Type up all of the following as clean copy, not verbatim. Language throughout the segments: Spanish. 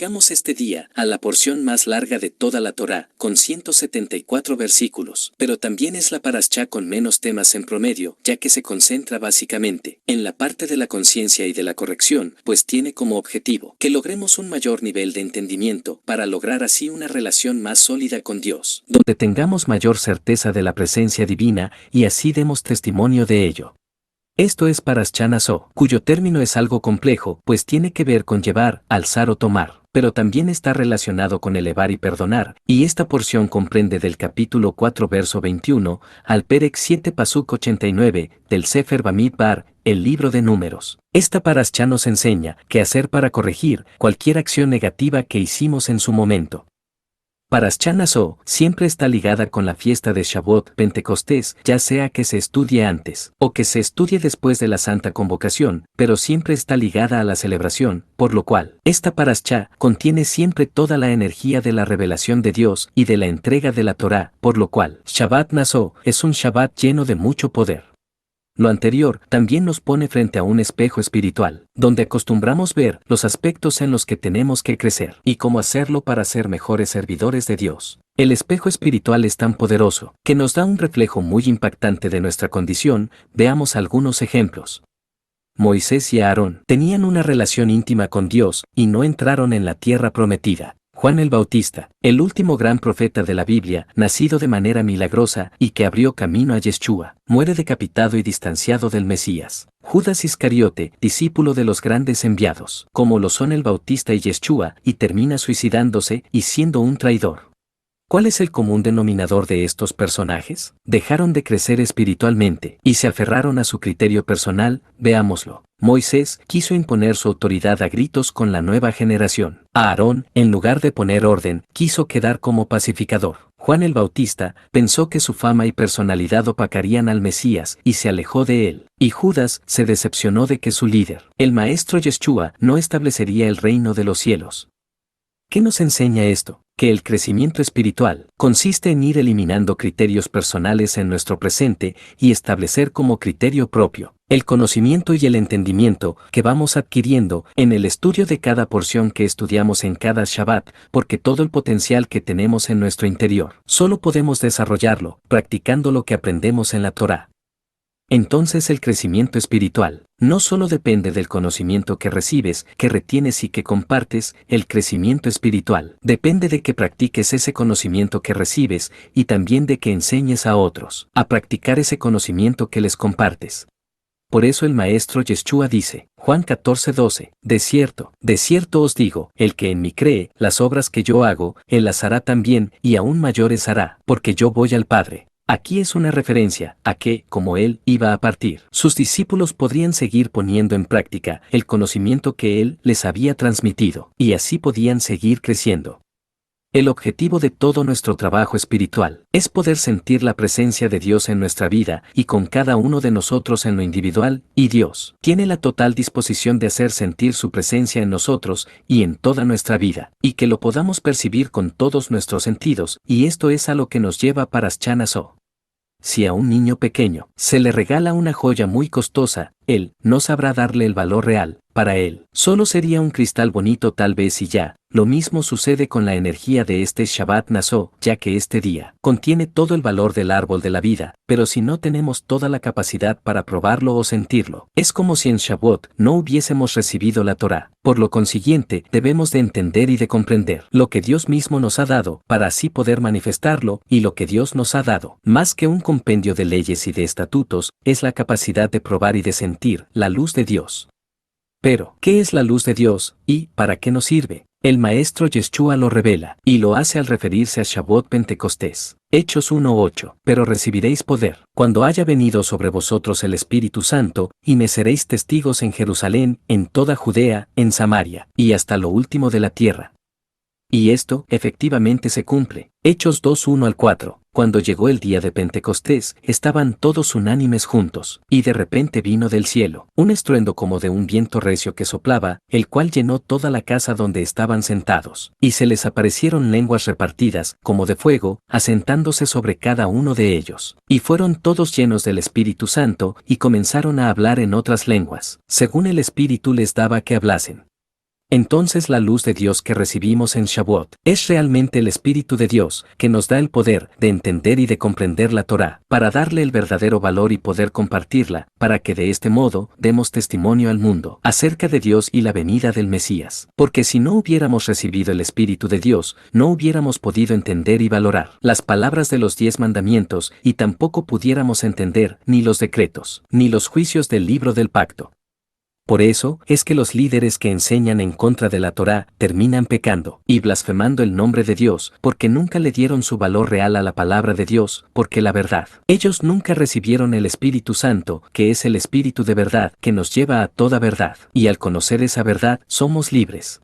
Llegamos este día a la porción más larga de toda la Torá, con 174 versículos, pero también es la Parashá con menos temas en promedio, ya que se concentra básicamente en la parte de la conciencia y de la corrección, pues tiene como objetivo que logremos un mayor nivel de entendimiento para lograr así una relación más sólida con Dios, donde tengamos mayor certeza de la presencia divina y así demos testimonio de ello. Esto es Parashá Naso, cuyo término es algo complejo, pues tiene que ver con llevar, alzar o tomar, pero también está relacionado con elevar y perdonar, y esta porción comprende del capítulo 4 verso 21 al Perek 7 pasuk 89 del Sefer Bamidbar, el libro de Números. Esta Parashá nos enseña qué hacer para corregir cualquier acción negativa que hicimos en su momento. Parashá Naso siempre está ligada con la fiesta de Shavuot Pentecostés, ya sea que se estudie antes o que se estudie después de la Santa Convocación, pero siempre está ligada a la celebración, por lo cual, esta Parashá contiene siempre toda la energía de la revelación de Dios y de la entrega de la Torá, por lo cual, Shabbat Naso es un Shabbat lleno de mucho poder. Lo anterior también nos pone frente a un espejo espiritual, donde acostumbramos ver los aspectos en los que tenemos que crecer y cómo hacerlo para ser mejores servidores de Dios. El espejo espiritual es tan poderoso que nos da un reflejo muy impactante de nuestra condición. Veamos algunos ejemplos. Moisés y Aarón tenían una relación íntima con Dios y no entraron en la tierra prometida. Juan el Bautista, el último gran profeta de la Biblia, nacido de manera milagrosa y que abrió camino a Yeshua, muere decapitado y distanciado del Mesías. Judas Iscariote, discípulo de los grandes enviados, como lo son el Bautista y Yeshua, y termina suicidándose y siendo un traidor. ¿Cuál es el común denominador de estos personajes? Dejaron de crecer espiritualmente y se aferraron a su criterio personal. Veámoslo. Moisés quiso imponer su autoridad a gritos con la nueva generación. Aarón, en lugar de poner orden, quiso quedar como pacificador. Juan el Bautista pensó que su fama y personalidad opacarían al Mesías y se alejó de él. Y Judas se decepcionó de que su líder, el maestro Yeshua, no establecería el reino de los cielos. ¿Qué nos enseña esto? Que el crecimiento espiritual consiste en ir eliminando criterios personales en nuestro presente y establecer como criterio propio el conocimiento y el entendimiento que vamos adquiriendo en el estudio de cada porción que estudiamos en cada Shabbat, porque todo el potencial que tenemos en nuestro interior solo podemos desarrollarlo practicando lo que aprendemos en la Torá. Entonces el crecimiento espiritual no solo depende del conocimiento que recibes, que retienes y que compartes. El crecimiento espiritual depende de que practiques ese conocimiento que recibes y también de que enseñes a otros a practicar ese conocimiento que les compartes. Por eso el maestro Yeshua dice, Juan 14:12, de cierto os digo, el que en mí cree, las obras que yo hago, él las hará también, y aún mayores hará, porque yo voy al Padre. Aquí es una referencia a que, como él iba a partir, sus discípulos podrían seguir poniendo en práctica el conocimiento que él les había transmitido, y así podían seguir creciendo. El objetivo de todo nuestro trabajo espiritual es poder sentir la presencia de Dios en nuestra vida y con cada uno de nosotros en lo individual, y Dios tiene la total disposición de hacer sentir su presencia en nosotros y en toda nuestra vida, y que lo podamos percibir con todos nuestros sentidos, y esto es a lo que nos lleva Parashá Naso. Si a un niño pequeño se le regala una joya muy costosa, él no sabrá darle el valor real. Para él, solo sería un cristal bonito tal vez y ya. Lo mismo sucede con la energía de este Shabbat Naso, ya que este día contiene todo el valor del árbol de la vida, pero si no tenemos toda la capacidad para probarlo o sentirlo, es como si en Shavuot no hubiésemos recibido la Torá. Por lo consiguiente, debemos de entender y de comprender lo que Dios mismo nos ha dado, para así poder manifestarlo, y lo que Dios nos ha dado, más que un compendio de leyes y de estatutos, es la capacidad de probar y de sentir la luz de Dios. Pero, ¿qué es la luz de Dios y para qué nos sirve? El maestro Yeshua lo revela, y lo hace al referirse a Shavuot Pentecostés. Hechos 1:8. Pero recibiréis poder, cuando haya venido sobre vosotros el Espíritu Santo, y me seréis testigos en Jerusalén, en toda Judea, en Samaria, y hasta lo último de la tierra. Y esto, efectivamente se cumple. Hechos 2:1-4. Cuando llegó el día de Pentecostés, estaban todos unánimes juntos, y de repente vino del cielo un estruendo como de un viento recio que soplaba, el cual llenó toda la casa donde estaban sentados, y se les aparecieron lenguas repartidas, como de fuego, asentándose sobre cada uno de ellos. Y fueron todos llenos del Espíritu Santo, y comenzaron a hablar en otras lenguas, según el Espíritu les daba que hablasen. Entonces la luz de Dios que recibimos en Shavuot es realmente el Espíritu de Dios que nos da el poder de entender y de comprender la Torá, para darle el verdadero valor y poder compartirla, para que de este modo demos testimonio al mundo acerca de Dios y la venida del Mesías. Porque si no hubiéramos recibido el Espíritu de Dios, no hubiéramos podido entender y valorar las palabras de los 10 mandamientos y tampoco pudiéramos entender ni los decretos, ni los juicios del libro del pacto. Por eso es que los líderes que enseñan en contra de la Torá terminan pecando y blasfemando el nombre de Dios porque nunca le dieron su valor real a la palabra de Dios, porque la verdad. Ellos nunca recibieron el Espíritu Santo, que es el Espíritu de verdad, que nos lleva a toda verdad, y al conocer esa verdad, somos libres.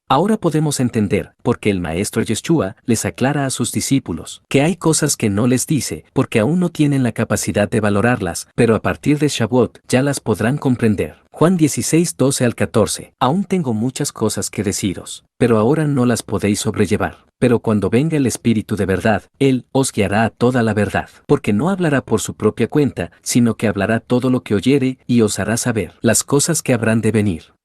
Ahora podemos entender por qué el maestro Yeshua les aclara a sus discípulos que hay cosas que no les dice porque aún no tienen la capacidad de valorarlas, pero a partir de Shavuot ya las podrán comprender. Juan 16, 12 al 14. Aún tengo muchas cosas que deciros, pero ahora no las podéis sobrellevar. Pero cuando venga el Espíritu de verdad, Él os guiará a toda la verdad, porque no hablará por su propia cuenta, sino que hablará todo lo que oyere y os hará saber las cosas que habrán de venir.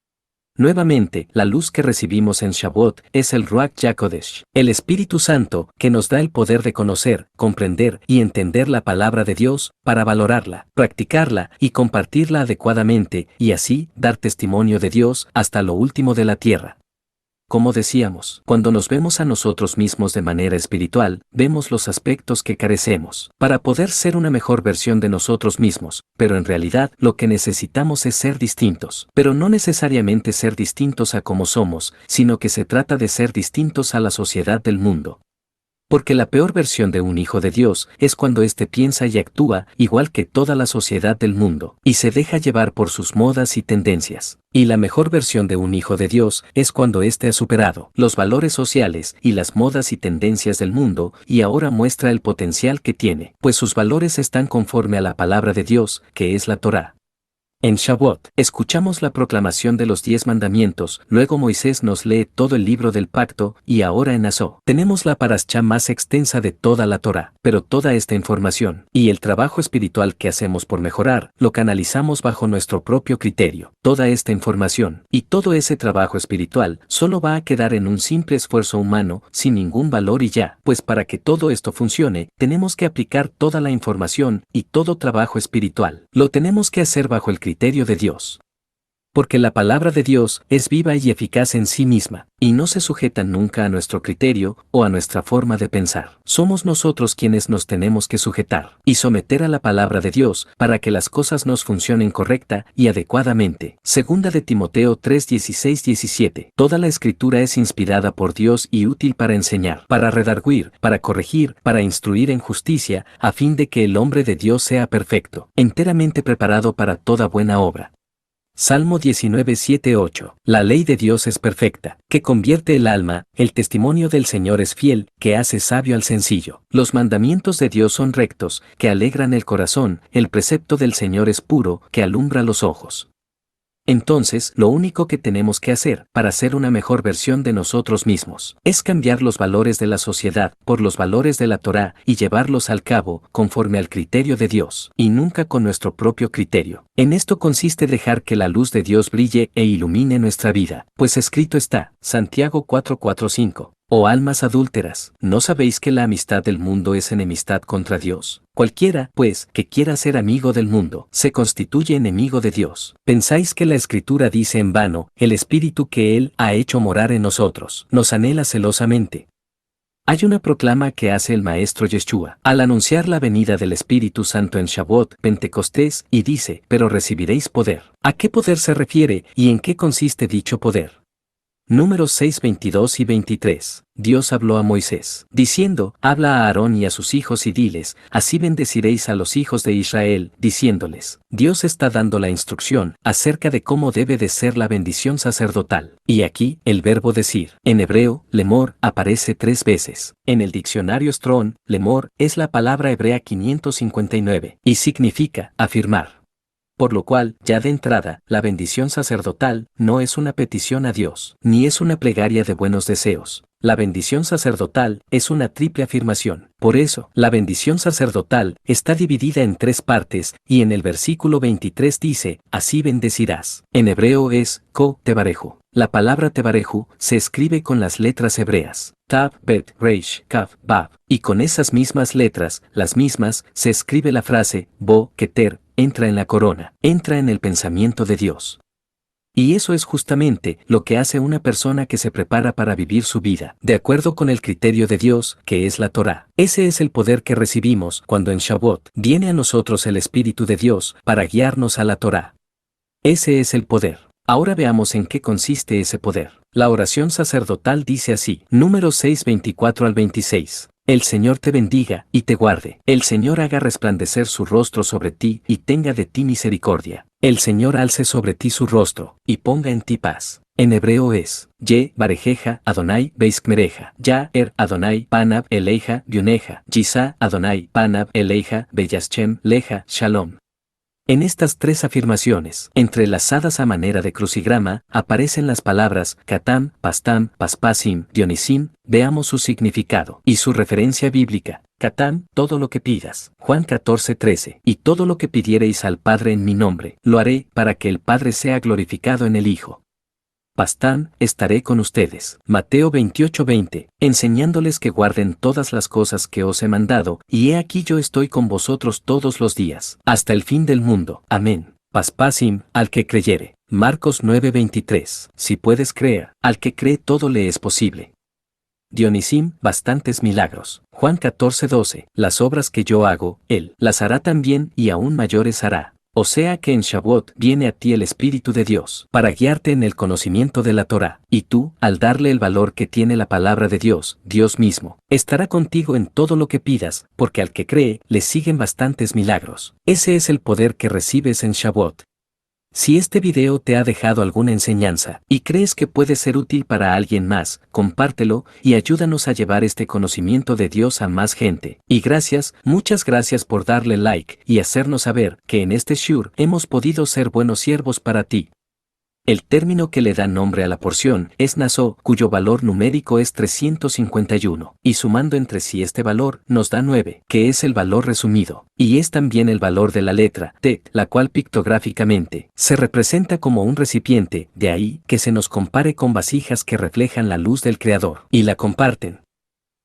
Nuevamente, la luz que recibimos en Shavuot es el Ruach HaKodesh, el Espíritu Santo, que nos da el poder de conocer, comprender y entender la palabra de Dios, para valorarla, practicarla y compartirla adecuadamente, y así dar testimonio de Dios hasta lo último de la tierra. Como decíamos, cuando nos vemos a nosotros mismos de manera espiritual, vemos los aspectos que carecemos, para poder ser una mejor versión de nosotros mismos, pero en realidad lo que necesitamos es ser distintos, pero no necesariamente ser distintos a como somos, sino que se trata de ser distintos a la sociedad del mundo. Porque la peor versión de un hijo de Dios es cuando éste piensa y actúa igual que toda la sociedad del mundo, y se deja llevar por sus modas y tendencias. Y la mejor versión de un hijo de Dios es cuando éste ha superado los valores sociales y las modas y tendencias del mundo, y ahora muestra el potencial que tiene, pues sus valores están conforme a la palabra de Dios, que es la Torá. En Shavuot, escuchamos la proclamación de los 10 mandamientos, luego Moisés nos lee todo el libro del pacto, y ahora en Asó, tenemos la parashá más extensa de toda la Torá, pero toda esta información, y el trabajo espiritual que hacemos por mejorar, lo canalizamos bajo nuestro propio criterio. Toda esta información, y todo ese trabajo espiritual, solo va a quedar en un simple esfuerzo humano, sin ningún valor y ya, pues para que todo esto funcione, tenemos que aplicar toda la información, y todo trabajo espiritual, lo tenemos que hacer bajo el criterio de Dios. Porque la palabra de Dios es viva y eficaz en sí misma, y no se sujeta nunca a nuestro criterio o a nuestra forma de pensar. Somos nosotros quienes nos tenemos que sujetar y someter a la palabra de Dios para que las cosas nos funcionen correcta y adecuadamente. Segunda de Timoteo 3, 16, 17. Toda la escritura es inspirada por Dios y útil para enseñar, para redarguir, para corregir, para instruir en justicia, a fin de que el hombre de Dios sea perfecto, enteramente preparado para toda buena obra. Salmo 19, 7, 8. La ley de Dios es perfecta, que convierte el alma, el testimonio del Señor es fiel, que hace sabio al sencillo. Los mandamientos de Dios son rectos, que alegran el corazón, el precepto del Señor es puro, que alumbra los ojos. Entonces, lo único que tenemos que hacer para ser una mejor versión de nosotros mismos es cambiar los valores de la sociedad por los valores de la Torá y llevarlos al cabo conforme al criterio de Dios, y nunca con nuestro propio criterio. En esto consiste dejar que la luz de Dios brille e ilumine nuestra vida, pues escrito está, Santiago 4, 4, 5. Oh almas adúlteras, ¿no sabéis que la amistad del mundo es enemistad contra Dios? Cualquiera, pues, que quiera ser amigo del mundo, se constituye enemigo de Dios. ¿Pensáis que la Escritura dice en vano, el Espíritu que Él ha hecho morar en nosotros, nos anhela celosamente? Hay una proclama que hace el maestro Yeshua al anunciar la venida del Espíritu Santo en Shavuot, Pentecostés, y dice, pero recibiréis poder. ¿A qué poder se refiere y en qué consiste dicho poder? Números 6, 22 y 23. Dios habló a Moisés, diciendo, habla a Aarón y a sus hijos y diles, así bendeciréis a los hijos de Israel, diciéndoles, Dios está dando la instrucción acerca de cómo debe de ser la bendición sacerdotal. Y aquí, el verbo decir, en hebreo, lemor, aparece 3 veces. En el diccionario Strong, lemor, es la palabra hebrea 559, y significa, afirmar. Por lo cual, ya de entrada, la bendición sacerdotal no es una petición a Dios, ni es una plegaria de buenos deseos, La bendición sacerdotal es una triple afirmación. Por eso, la bendición sacerdotal está dividida en 3 partes, y en el versículo 23 dice, así bendecirás. En hebreo es, tebareju. La palabra tebareju se escribe con las letras hebreas, Tav, Bet, Reish, Kaf, Bab, y con esas mismas letras, las mismas, se escribe la frase, Bo, Keter, entra en la corona, entra en el pensamiento de Dios. Y eso es justamente lo que hace una persona que se prepara para vivir su vida, de acuerdo con el criterio de Dios, que es la Torá. Ese es el poder que recibimos cuando en Shavuot viene a nosotros el Espíritu de Dios para guiarnos a la Torá. Ese es el poder. Ahora veamos en qué consiste ese poder. La oración sacerdotal dice así, Números 6, 24 al 26. El Señor te bendiga y te guarde. El Señor haga resplandecer su rostro sobre ti y tenga de ti misericordia. El Señor alce sobre ti su rostro y ponga en ti paz. En hebreo es, Ye, Barejeja, Adonai, Beiskmereja, Ya, Adonai, Panab, Eleja, Bioneja, Yisa, Adonai, Panab, Eleja, Beyaschem, Leja, Shalom. En estas 3 afirmaciones, entrelazadas a manera de crucigrama, aparecen las palabras Katam, Pastam, Paspasim, Dionisim. Veamos su significado y su referencia bíblica. Katam, todo lo que pidas. Juan 14:13. Y todo lo que pidiereis al Padre en mi nombre, lo haré, para que el Padre sea glorificado en el Hijo. Pastam, estaré con ustedes. Mateo 28:20, enseñándoles que guarden todas las cosas que os he mandado, y he aquí yo estoy con vosotros todos los días, hasta el fin del mundo. Amén. Paspasim, al que creyere. Marcos 9:23, si puedes creer, al que cree todo le es posible. Dionisim, bastantes milagros. Juan 14:12, las obras que yo hago, él las hará también y aún mayores hará. O sea que en Shavuot viene a ti el Espíritu de Dios para guiarte en el conocimiento de la Torá, y tú, al darle el valor que tiene la palabra de Dios, Dios mismo, estará contigo en todo lo que pidas, porque al que cree, le siguen bastantes milagros. Ese es el poder que recibes en Shavuot. Si este video te ha dejado alguna enseñanza y crees que puede ser útil para alguien más, compártelo y ayúdanos a llevar este conocimiento de Dios a más gente. Y gracias, muchas gracias por darle like y hacernos saber que en este shur hemos podido ser buenos siervos para ti. El término que le da nombre a la porción es Nasó, cuyo valor numérico es 351, y sumando entre sí este valor nos da 9, que es el valor resumido, y es también el valor de la letra Tet, la cual pictográficamente se representa como un recipiente, de ahí que se nos compare con vasijas que reflejan la luz del Creador, y la comparten.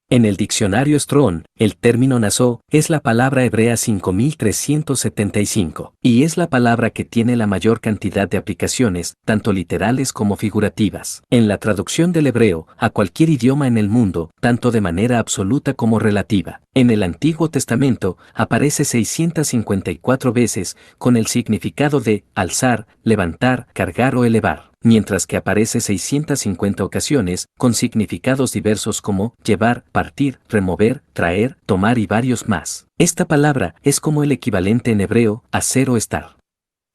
En el diccionario Strong, el término Nasó es la palabra hebrea 5375, y es la palabra que tiene la mayor cantidad de aplicaciones, tanto literales como figurativas, en la traducción del hebreo a cualquier idioma en el mundo, tanto de manera absoluta como relativa. En el Antiguo Testamento aparece 654 veces con el significado de alzar, levantar, cargar o elevar, mientras que aparece 650 ocasiones con significados diversos como llevar, partir, remover, traer, tomar y varios más. Esta palabra es como el equivalente en hebreo a ser o estar.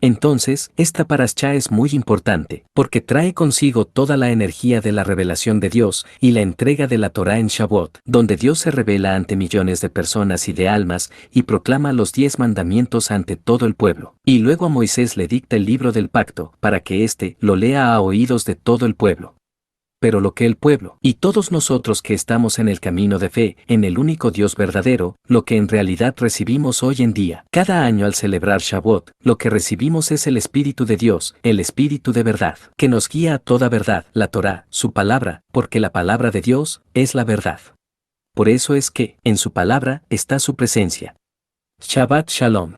Entonces, esta parashá es muy importante, porque trae consigo toda la energía de la revelación de Dios y la entrega de la Torá en Shavuot, donde Dios se revela ante millones de personas y de almas y proclama los 10 mandamientos ante todo el pueblo. Y luego a Moisés le dicta el libro del pacto, para que éste lo lea a oídos de todo el pueblo. Pero lo que el pueblo, y todos nosotros que estamos en el camino de fe, en el único Dios verdadero, lo que en realidad recibimos hoy en día, cada año al celebrar Shavuot, lo que recibimos es el Espíritu de Dios, el Espíritu de verdad, que nos guía a toda verdad, la Torá, su palabra, porque la palabra de Dios es la verdad. Por eso es que, en su palabra, está su presencia. Shabbat Shalom.